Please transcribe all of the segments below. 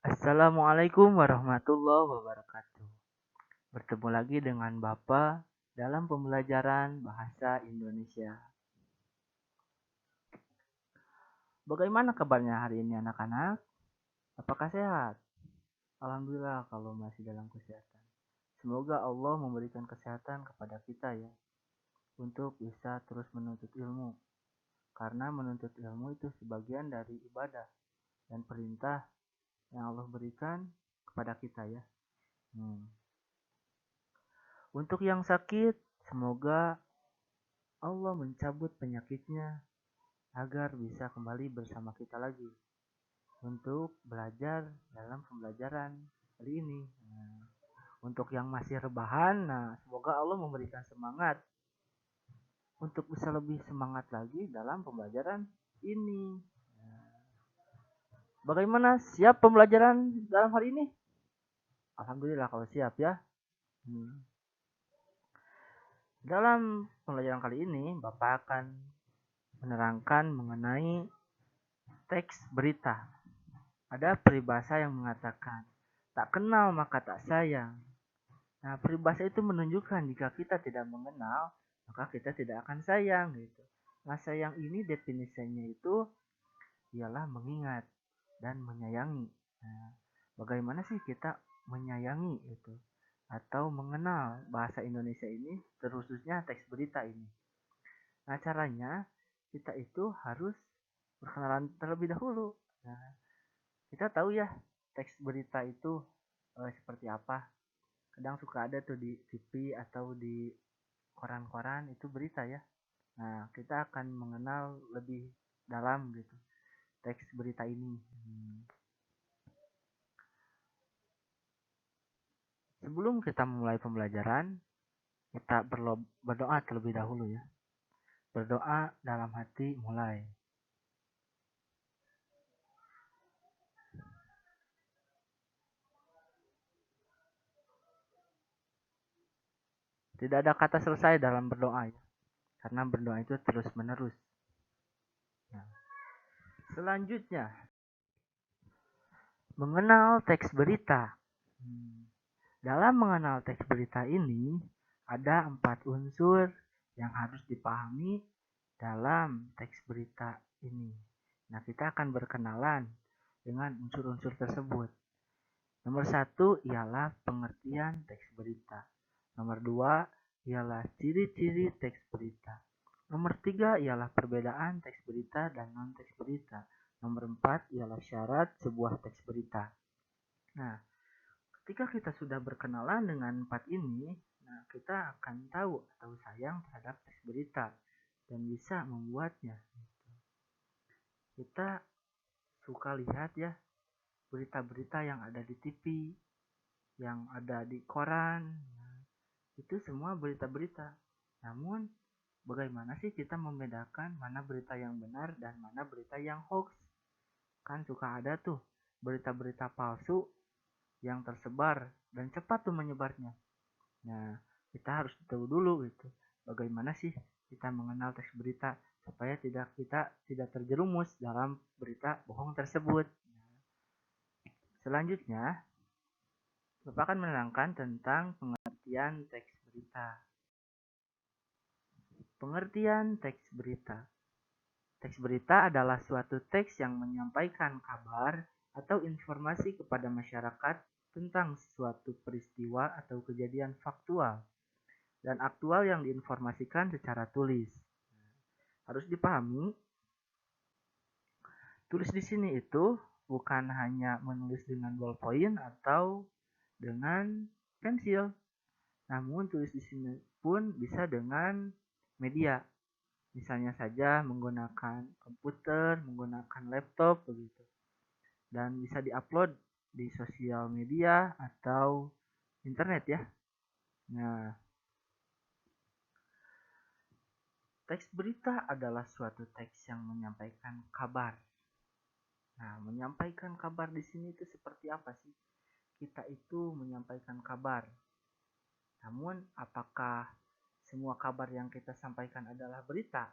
Assalamualaikum warahmatullahi wabarakatuh. Bertemu lagi dengan Bapak dalam pembelajaran bahasa Indonesia. Bagaimana kabarnya hari ini anak-anak? Apakah sehat? Alhamdulillah kalau masih dalam kesehatan. Semoga Allah memberikan kesehatan kepada kita ya, untuk bisa terus menuntut ilmu. Karena menuntut ilmu itu sebagian dari ibadah dan perintah yang Allah berikan kepada kita ya. Untuk yang sakit, semoga Allah mencabut penyakitnya agar bisa kembali bersama kita lagi untuk belajar dalam pembelajaran kali ini. Untuk yang masih rebahan, semoga Allah memberikan semangat untuk bisa lebih semangat lagi dalam pembelajaran ini. Bagaimana, siap pembelajaran dalam hari ini? Alhamdulillah kalau siap ya. Dalam pembelajaran kali ini, Bapak akan menerangkan mengenai teks berita. Ada peribahasa yang mengatakan, tak kenal maka tak sayang. Nah, peribahasa itu menunjukkan jika kita tidak mengenal, maka kita tidak akan sayang gitu. Nah, sayang ini definisinya itu ialah mengingat dan menyayangi. Nah, bagaimana sih kita menyayangi itu atau mengenal bahasa Indonesia ini, terkhususnya teks berita ini? Nah, caranya kita itu harus berkenalan terlebih dahulu. Nah, kita tahu ya teks berita itu seperti apa. Kadang suka ada tuh di TV atau di koran-koran itu berita ya. Nah, kita akan mengenal lebih dalam gitu teks berita ini. Sebelum kita memulai pembelajaran, kita berdoa terlebih dahulu ya. Berdoa dalam hati mulai. Tidak ada kata selesai dalam berdoa ya. Karena berdoa itu terus menerus. Nah, selanjutnya, mengenal teks berita. Dalam mengenal teks berita ini, ada 4 unsur yang harus dipahami dalam teks berita ini. Nah, kita akan berkenalan dengan unsur-unsur tersebut. Nomor 1 ialah pengertian teks berita. Nomor 2 ialah ciri-ciri teks berita. Nomor 3 ialah perbedaan teks berita dan non-teks berita. Nomor 4 ialah syarat sebuah teks berita. Nah, ketika kita sudah berkenalan dengan 4 ini, kita akan tahu atau sayang terhadap teks berita dan bisa membuatnya. Kita suka lihat ya berita-berita yang ada di TV, yang ada di koran, itu semua berita-berita. Namun bagaimana sih kita membedakan mana berita yang benar dan mana berita yang hoax? Kan suka ada tuh berita-berita palsu yang tersebar dan cepat tuh menyebarnya. Nah, kita harus tahu dulu gitu. Bagaimana sih kita mengenal teks berita supaya kita tidak terjerumus dalam berita bohong tersebut. Selanjutnya, Bapak akan menerangkan tentang pengertian teks berita. Pengertian teks berita. Teks berita adalah suatu teks yang menyampaikan kabar atau informasi kepada masyarakat tentang suatu peristiwa atau kejadian faktual dan aktual yang diinformasikan secara tulis. Harus dipahami, tulis di sini itu bukan hanya menulis dengan ballpoint atau dengan pensil, namun tulis di sini pun bisa dengan media. Misalnya saja menggunakan komputer, menggunakan laptop begitu. Dan bisa diupload di sosial media atau internet ya. Nah, teks berita adalah suatu teks yang menyampaikan kabar. Nah, menyampaikan kabar di sini itu seperti apa sih? Kita itu menyampaikan kabar. Namun, apakah semua kabar yang kita sampaikan adalah berita?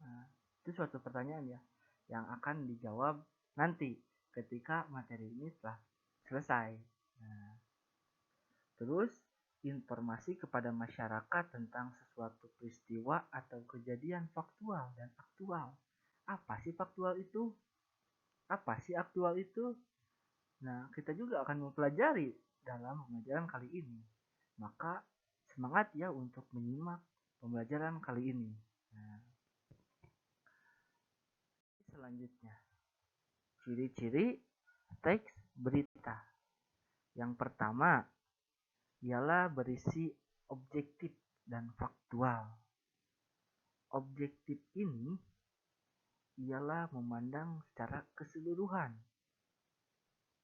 Nah, itu suatu pertanyaan ya, yang akan dijawab nanti ketika materi ini telah selesai. Nah, terus informasi kepada masyarakat tentang sesuatu peristiwa atau kejadian faktual dan aktual. Apa sih faktual itu? Apa sih aktual itu? Nah, kita juga akan mempelajari dalam pembelajaran kali ini. Maka semangat ya untuk menyimak pembelajaran kali ini. Nah, selanjutnya, ciri-ciri teks berita. Yang pertama ialah berisi objektif dan faktual. Objektif ini ialah memandang secara keseluruhan,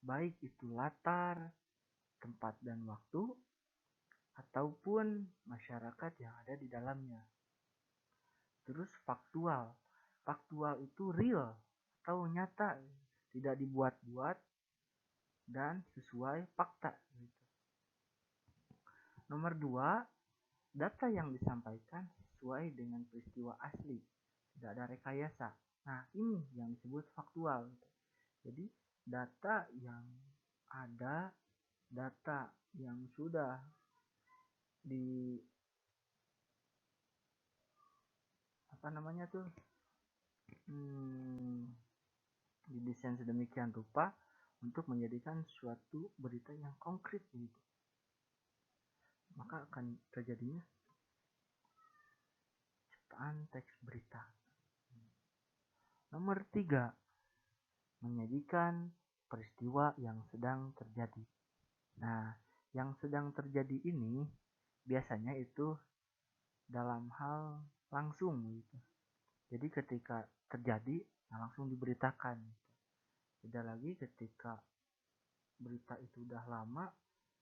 baik itu latar, tempat dan waktu, ataupun masyarakat yang ada di dalamnya. Terus faktual. Faktual itu real atau nyata, tidak dibuat-buat dan sesuai fakta. Nomor 2, data yang disampaikan sesuai dengan peristiwa asli, tidak ada rekayasa. Nah, ini yang disebut faktual. Jadi, data yang ada, data yang sudah di didesain sedemikian rupa untuk menjadikan suatu berita yang konkret gitu. Maka akan terjadinya ciptaan teks berita. Nomor 3, menyajikan peristiwa yang sedang terjadi. Nah, yang sedang terjadi ini biasanya itu dalam hal langsung gitu. Jadi ketika terjadi, langsung diberitakan. Tidak lagi ketika berita itu udah lama,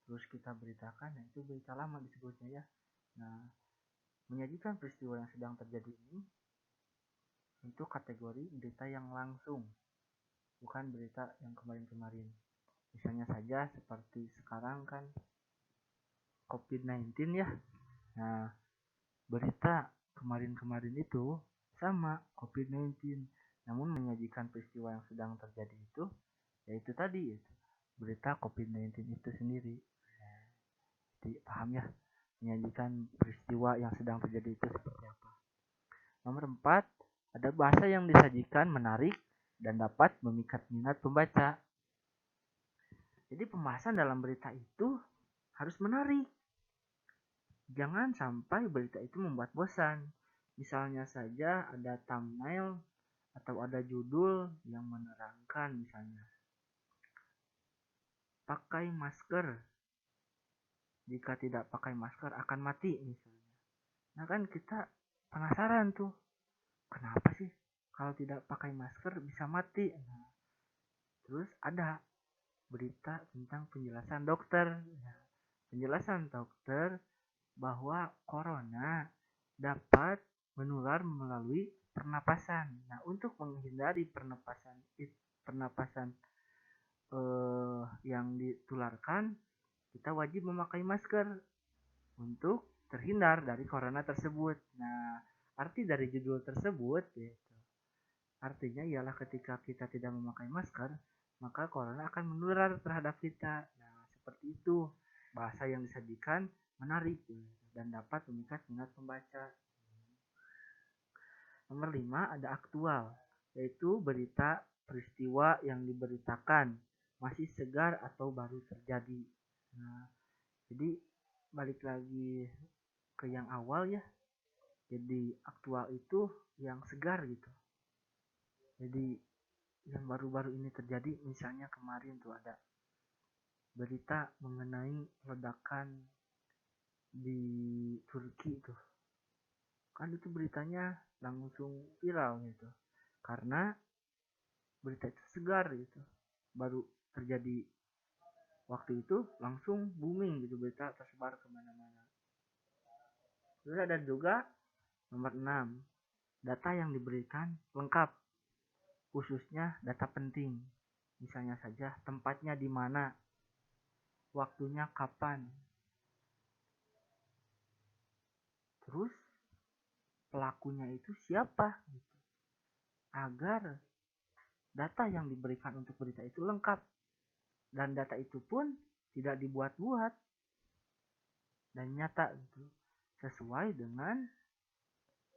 terus kita beritakan, nah itu berita lama disebutnya ya. Nah, menyajikan peristiwa yang sedang terjadi ini untuk kategori berita yang langsung, bukan berita yang kemarin-kemarin. Misalnya saja seperti sekarang kan COVID-19 ya. Nah, berita kemarin-kemarin itu sama COVID-19, namun menyajikan peristiwa yang sedang terjadi itu, yaitu tadi itu berita COVID-19 itu sendiri. Jadi paham ya, menyajikan peristiwa yang sedang terjadi itu seperti apa. Nomor 4, ada bahasa yang disajikan menarik dan dapat memikat minat pembaca. Jadi pembahasan dalam berita itu harus menarik. Jangan sampai berita itu membuat bosan. Misalnya saja ada thumbnail atau ada judul yang menerangkan, misalnya pakai masker, jika tidak pakai masker akan mati misalnya. Nah kan kita penasaran tuh, kenapa sih kalau tidak pakai masker bisa mati. Nah, terus ada berita tentang penjelasan dokter. Nah, penjelasan dokter bahwa corona dapat menular melalui pernapasan. Nah, untuk menghindari pernapasan yang ditularkan, kita wajib memakai masker untuk terhindar dari corona tersebut. Nah, arti dari judul tersebut yaitu artinya ialah ketika kita tidak memakai masker, maka corona akan menular terhadap kita. Nah, seperti itu. Bahasa yang disajikan menarik dan dapat memikat minat pembaca. Nomor 5, ada aktual, yaitu berita peristiwa yang diberitakan masih segar atau baru terjadi. Nah, jadi balik lagi ke yang awal ya. Jadi aktual itu yang segar gitu. Jadi yang baru-baru ini terjadi, misalnya kemarin tuh ada berita mengenai ledakan di Turki tuh. Kan itu beritanya langsung viral gitu. Karena berita itu segar gitu. Baru terjadi waktu itu, langsung booming gitu, berita tersebar kemana-mana. Terus ada juga nomor 6, data yang diberikan lengkap, khususnya data penting. Misalnya saja tempatnya di mana, waktunya kapan, terus pelakunya itu siapa gitu. Agar data yang diberikan untuk berita itu lengkap, dan data itu pun tidak dibuat-buat dan nyata gitu, sesuai dengan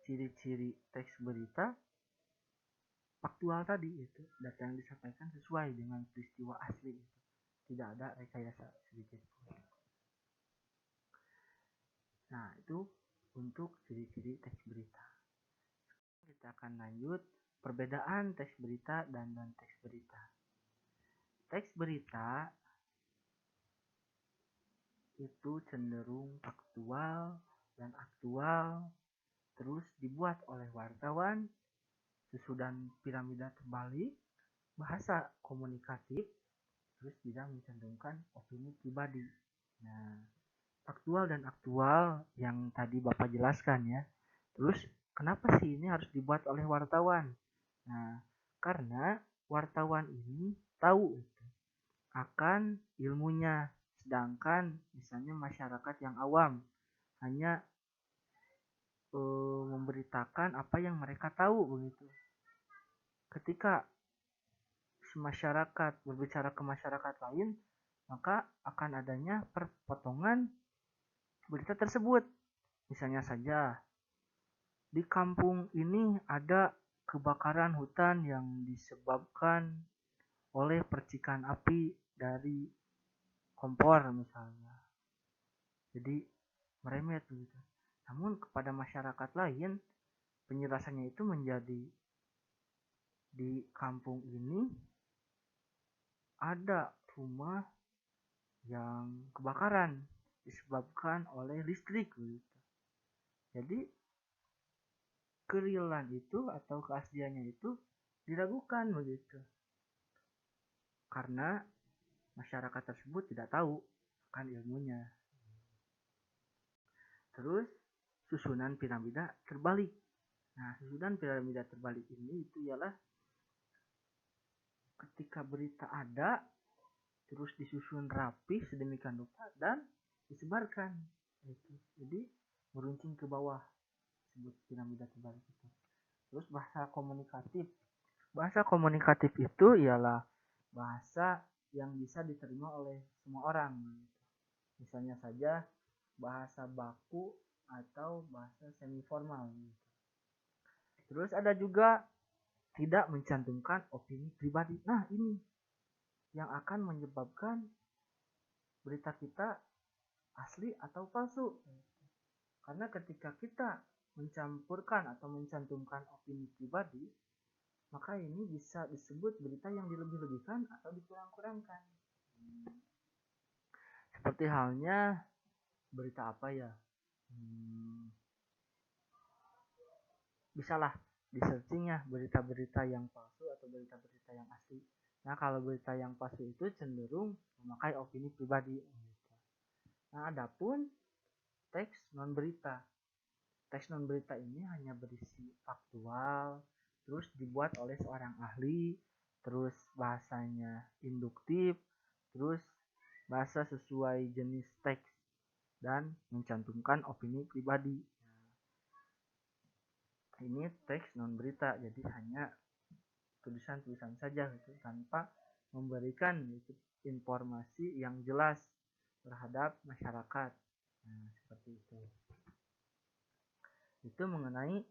ciri-ciri teks berita faktual tadi. Itu data yang disampaikan sesuai dengan peristiwa asli itu. Tidak ada rekayasa sedikit pun. Nah, itu untuk ciri-ciri teks berita. Kita akan lanjut perbedaan teks berita dan non-teks berita. Teks berita itu cenderung faktual dan aktual, terus dibuat oleh wartawan, susunan piramida terbalik, bahasa komunikatif, terus tidak mencantumkan opini pribadi. Nah, faktual dan aktual yang tadi Bapak jelaskan ya. Terus kenapa sih ini harus dibuat oleh wartawan? Nah, karena wartawan ini tahu akan ilmunya, sedangkan misalnya masyarakat yang awam hanya memberitakan apa yang mereka tahu begitu. Ketika masyarakat berbicara ke masyarakat lain, maka akan adanya perpotongan berita tersebut. Misalnya saja, di kampung ini ada kebakaran hutan yang disebabkan oleh percikan api dari kompor misalnya. Jadi merembet begitu. Namun kepada masyarakat lain, penjelasannya itu menjadi di kampung ini ada rumah yang kebakaran disebabkan oleh listrik begitu. Jadi kerealan itu atau keasliannya itu diragukan begitu. Karena masyarakat tersebut tidak tahu akan ilmunya. Terus susunan piramida terbalik. Nah, susunan piramida terbalik ini itu ialah ketika berita ada, terus disusun rapi sedemikian rupa dan disebarkan. Jadi meruncing ke bawah, disebut piramida terbalik itu. Terus bahasa komunikatif. Bahasa komunikatif itu ialah bahasa yang bisa diterima oleh semua orang. Misalnya saja bahasa baku atau bahasa semi formal. Terus ada juga tidak mencantumkan opini pribadi. Nah, ini yang akan menyebabkan berita kita asli atau palsu. Karena ketika kita mencampurkan atau mencantumkan opini pribadi, maka ini bisa disebut berita yang dilebih-lebihkan atau dikurang-kurangkan. Seperti halnya berita apa ya? Bisalah di searchingnya berita-berita yang palsu atau berita-berita yang asli. Nah, kalau berita yang palsu itu cenderung memakai opini pribadi. Nah, adapun teks non berita. Teks non berita ini hanya berisi faktual, terus dibuat oleh seorang ahli, terus bahasanya induktif, terus bahasa sesuai jenis teks dan mencantumkan opini pribadi. Ini teks non berita, jadi hanya tulisan-tulisan saja gitu, tanpa memberikan gitu, informasi yang jelas terhadap masyarakat. Nah, seperti itu. Itu mengenai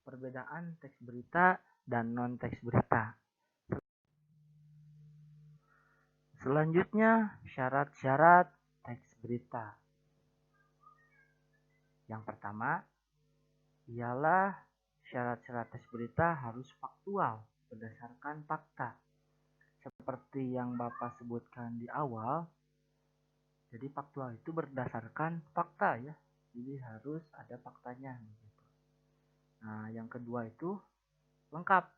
perbedaan teks berita dan non teks berita. Selanjutnya, syarat-syarat teks berita. Yang pertama ialah syarat-syarat teks berita harus faktual, berdasarkan fakta. Seperti yang Bapak sebutkan di awal, jadi faktual itu berdasarkan fakta ya. Jadi harus ada faktanya. Nah, yang kedua itu lengkap.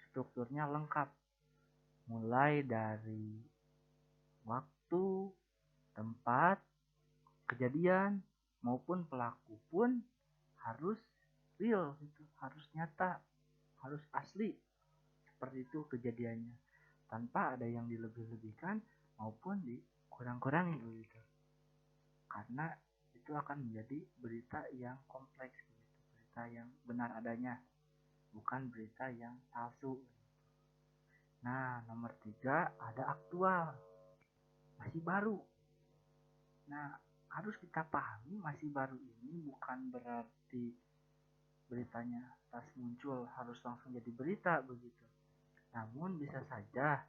Strukturnya lengkap. Mulai dari waktu, tempat, kejadian, maupun pelaku pun harus real, gitu. Harus nyata, harus asli. Seperti itu kejadiannya. Tanpa ada yang dilebih-lebihkan maupun dikurang-kurangi begitu. Karena itu akan menjadi berita yang kompleks, berita yang benar adanya, bukan berita yang palsu. Nah, nomor 3 ada aktual, masih baru. Nah, harus kita pahami masih baru ini bukan berarti beritanya pas muncul harus langsung jadi berita begitu. Namun bisa saja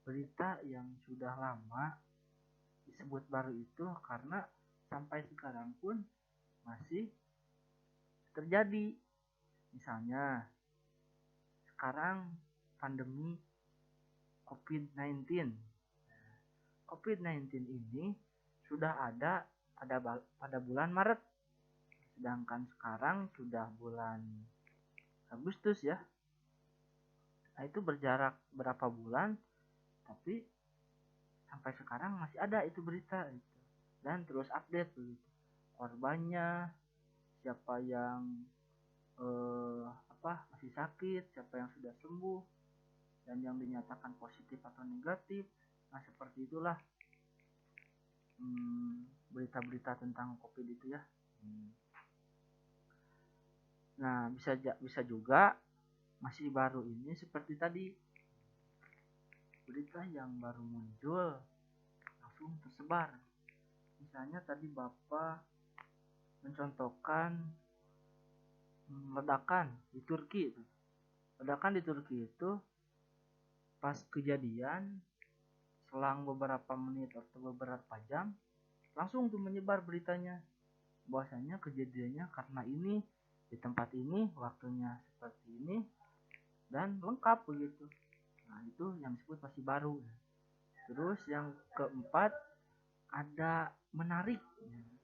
berita yang sudah lama disebut baru itu karena sampai sekarang pun masih terjadi. Misalnya sekarang pandemi COVID-19. COVID-19 ini sudah ada pada bulan Maret, sedangkan sekarang sudah bulan Agustus ya. Nah, itu berjarak berapa bulan, tapi sampai sekarang masih ada itu berita itu. Dan terus update begitu. Korbannya, siapa yang masih sakit, siapa yang sudah sembuh, dan yang dinyatakan positif atau negatif. Nah, seperti itulah berita-berita tentang COVID itu ya. Nah, bisa juga masih baru ini seperti tadi, berita yang baru muncul langsung tersebar. Misalnya tadi Bapak mencontohkan ledakan di Turki. Ledakan di Turki itu pas kejadian selang beberapa menit atau beberapa jam langsung tuh menyebar beritanya bahwasanya kejadiannya karena ini di tempat ini, waktunya seperti ini, dan lengkap begitu. Nah, itu yang disebut masih baru. Terus yang keempat ada menarik,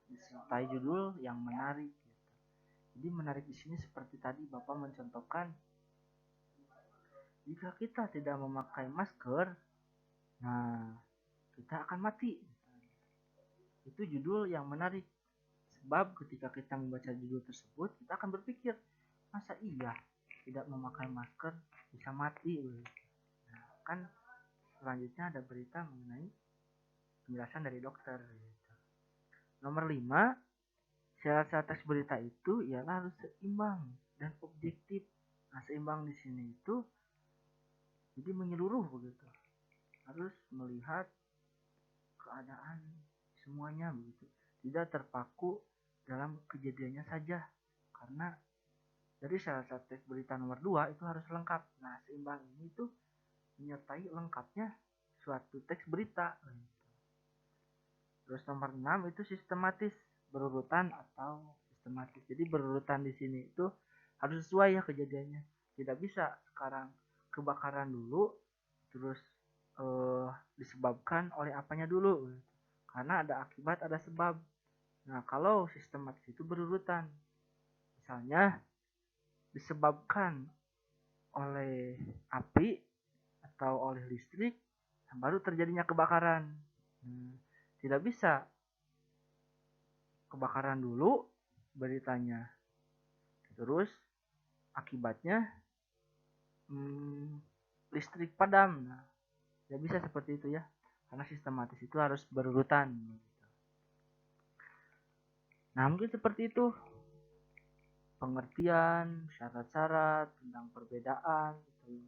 disertai judul yang menarik. Jadi menarik di sini seperti tadi Bapak mencontohkan, jika kita tidak memakai masker, nah kita akan mati. Itu judul yang menarik. Sebab ketika kita membaca judul tersebut, kita akan berpikir, masa iya tidak memakai masker bisa mati? Nah, kan selanjutnya ada berita mengenai penjelasan dari dokter. Nomor 5, syarat-syarat teks berita itu ialah harus seimbang dan objektif. Nah, seimbang di sini itu jadi menyeluruh begitu. Harus melihat keadaan semuanya begitu. Tidak terpaku dalam kejadiannya saja. Karena dari syarat teks berita nomor 2 itu harus lengkap. Nah, seimbang ini tuh menyertai lengkapnya suatu teks berita. Terus nomor 6 itu sistematis, berurutan atau sistematis. Jadi berurutan di sini itu harus sesuai ya kejadiannya. Tidak bisa sekarang kebakaran dulu terus disebabkan oleh apanya dulu. Karena ada akibat, ada sebab. Nah, kalau sistematis itu berurutan. Misalnya disebabkan oleh api atau oleh listrik, baru terjadinya kebakaran. Tidak bisa kebakaran dulu beritanya, terus akibatnya listrik padam. Nah, tidak bisa seperti itu ya, karena sistematis itu harus berurutan. Nah, mungkin seperti itu pengertian syarat-syarat tentang perbedaan itu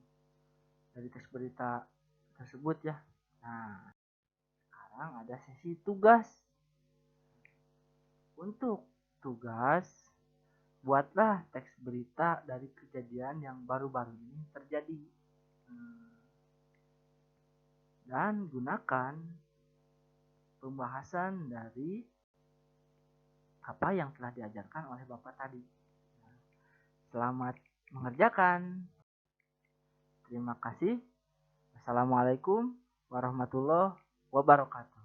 dari teks berita tersebut ya. Nah, sekarang ada sesi tugas. Untuk tugas, buatlah teks berita dari kejadian yang baru-baru ini terjadi. Dan gunakan pembahasan dari apa yang telah diajarkan oleh Bapak tadi. Selamat mengerjakan. Terima kasih. Assalamualaikum warahmatullahi wabarakatuh.